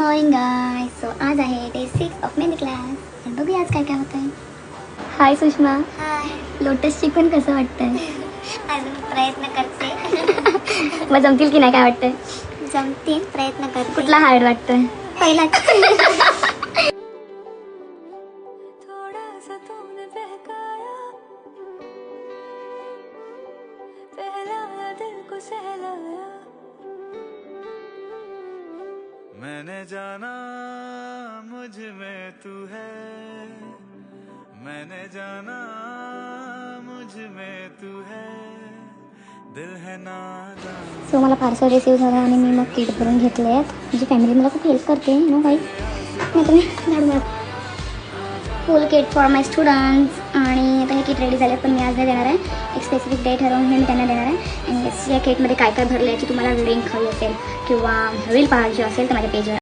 Morning guys. So आज आहे day 6 of mehndi class. बघूया आज काय काय होत आहे. हाय सुषमा. हाय. लोटस शिकून कसं वाटतंय? अजून प्रयत्न करते. मग जमतील की नाही काय वाटतंय? जमतील, प्रयत्न करते. कुठला हार्ड वाटतोय? पहिला. मैंने जाना मुझ में तू है, मैंने जाना मुझ में तू है, दिल है नादान. सो मला पार्सल रिसीव झालं आणि मी मग किट भरून घेतले आहेत. माझी फॅमिली मला खूप हेल्प करते नो काही. नाही तुम्ही झाडू मला फुल किट फॉर माय स्टुडंट्स. आणि आता हे किट रेडी झाले, पण मी आज नाही देणार आहे. एक स्पेसिफिक डेट ठरवून मी त्यांना देणार आहे. आणि या किटमध्ये काय काय भरलं याची तुम्हाला लिंक हवी असेल किंवा रील पाहायची असेल तर माझ्या पेजवर